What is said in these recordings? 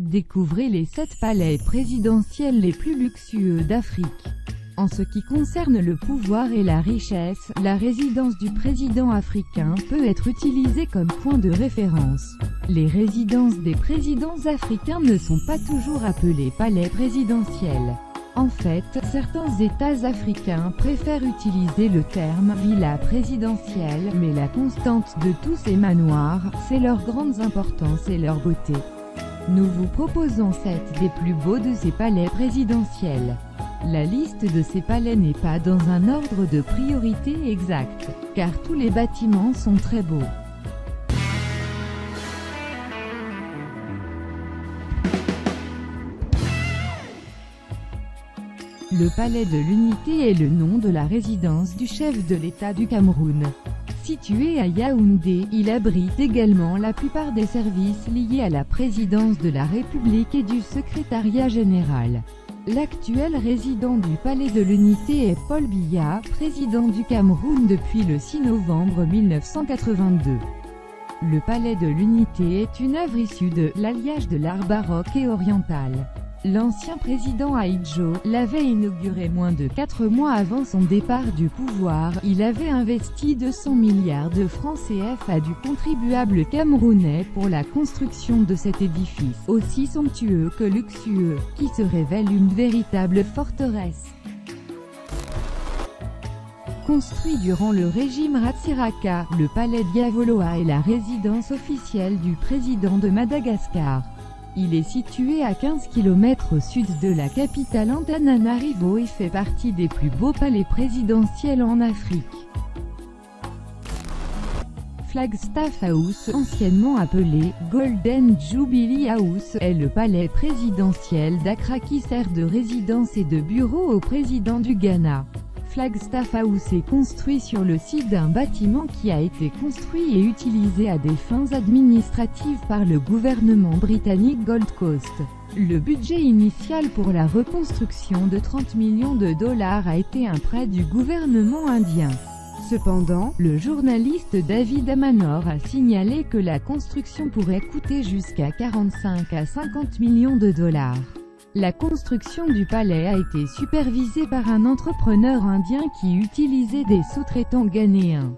Découvrez les 7 palais présidentiels les plus luxueux d'Afrique. En ce qui concerne le pouvoir et la richesse, la résidence du président africain peut être utilisée comme point de référence. Les résidences des présidents africains ne sont pas toujours appelées palais présidentiels. En fait, certains États africains préfèrent utiliser le terme « villa présidentielle », mais la constante de tous ces manoirs, c'est leur grande importance et leur beauté. Nous vous proposons 7 des plus beaux de ces palais présidentiels. La liste de ces palais n'est pas dans un ordre de priorité exact, car tous les bâtiments sont très beaux. Le palais de l'Unité est le nom de la résidence du chef de l'État du Cameroun. Situé à Yaoundé, il abrite également la plupart des services liés à la présidence de la République et du secrétariat général. L'actuel résident du Palais de l'Unité est Paul Biya, président du Cameroun depuis le 6 novembre 1982. Le Palais de l'Unité est une œuvre issue de l'alliage de l'art baroque et oriental. L'ancien président Ahidjo l'avait inauguré moins de 4 mois avant son départ du pouvoir. Il avait investi 200 milliards de francs CFA du contribuable camerounais pour la construction de cet édifice, aussi somptueux que luxueux, qui se révèle une véritable forteresse. Construit durant le régime Ratsiraka, le palais Diavoloa est la résidence officielle du président de Madagascar. Il est situé à 15 km au sud de la capitale Antananarivo et fait partie des plus beaux palais présidentiels en Afrique. Flagstaff House, anciennement appelé Golden Jubilee House, est le palais présidentiel d'Accra qui sert de résidence et de bureau au président du Ghana. Flagstaff House est construit sur le site d'un bâtiment qui a été construit et utilisé à des fins administratives par le gouvernement britannique Gold Coast. Le budget initial pour la reconstruction de 30 millions de dollars a été un prêt du gouvernement indien. Cependant, le journaliste David Amanor a signalé que la construction pourrait coûter jusqu'à 45 à 50 millions de dollars. La construction du palais a été supervisée par un entrepreneur indien qui utilisait des sous-traitants ghanéens.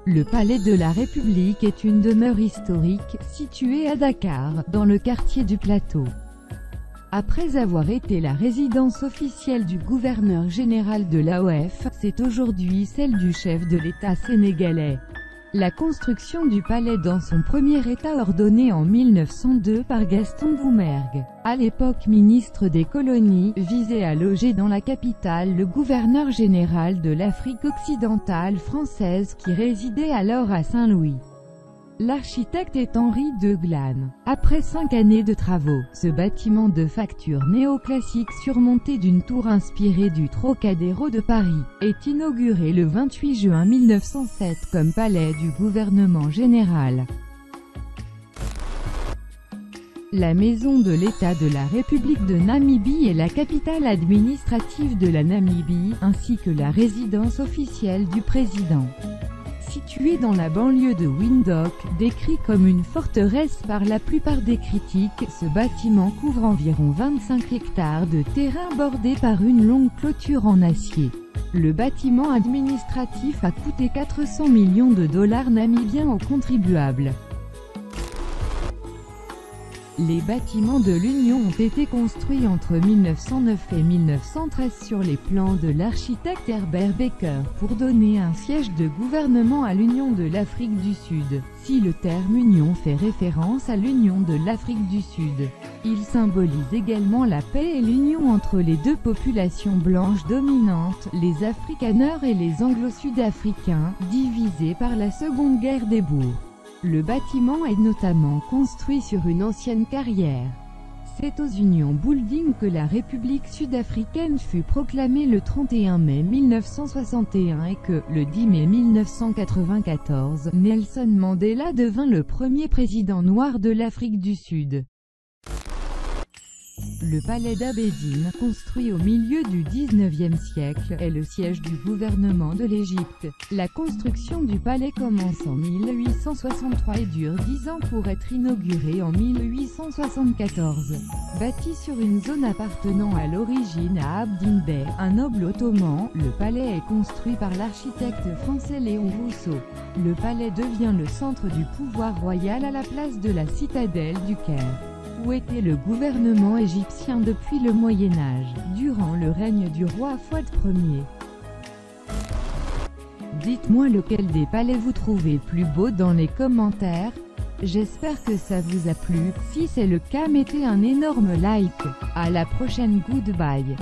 Le Palais de la République est une demeure historique, située à Dakar, dans le quartier du Plateau. Après avoir été la résidence officielle du gouverneur général de l'AOF, c'est aujourd'hui celle du chef de l'État sénégalais. La construction du palais dans son premier état ordonné en 1902 par Gaston Doumergue, à l'époque ministre des colonies, visait à loger dans la capitale le gouverneur général de l'Afrique occidentale française qui résidait alors à Saint-Louis. L'architecte est Henri de Glane. Après 5 années de travaux, ce bâtiment de facture néoclassique surmonté d'une tour inspirée du Trocadéro de Paris, est inauguré le 28 juin 1907 comme palais du gouvernement général. La maison de l'État de la République de Namibie est la capitale administrative de la Namibie, ainsi que la résidence officielle du président. Situé dans la banlieue de Windhoek, décrit comme une forteresse par la plupart des critiques, ce bâtiment couvre environ 25 hectares de terrain bordé par une longue clôture en acier. Le bâtiment administratif a coûté 400 millions de dollars namibiens aux contribuables. Les bâtiments de l'Union ont été construits entre 1909 et 1913 sur les plans de l'architecte Herbert Baker pour donner un siège de gouvernement à l'Union de l'Afrique du Sud. Si le terme Union fait référence à l'Union de l'Afrique du Sud, il symbolise également la paix et l'union entre les deux populations blanches dominantes, les Afrikaners et les Anglo-Sud-Africains, divisés par la Seconde Guerre des Boers. Le bâtiment est notamment construit sur une ancienne carrière. C'est aux Union Building que la République sud-africaine fut proclamée le 31 mai 1961 et que, le 10 mai 1994, Nelson Mandela devint le premier président noir de l'Afrique du Sud. Le palais d'Abédine, construit au milieu du XIXe siècle, est le siège du gouvernement de l'Égypte. La construction du palais commence en 1863 et dure 10 ans pour être inauguré en 1874. Bâti sur une zone appartenant à l'origine à Abdin Bey, un noble ottoman, le palais est construit par l'architecte français Léon Rousseau. Le palais devient le centre du pouvoir royal à la place de la citadelle du Caire, où était le gouvernement égyptien depuis le Moyen-Âge, durant le règne du roi Fouad Ier. Dites-moi lequel des palais vous trouvez plus beau dans les commentaires. J'espère que ça vous a plu. Si c'est le cas, mettez un énorme like. À la prochaine, goodbye.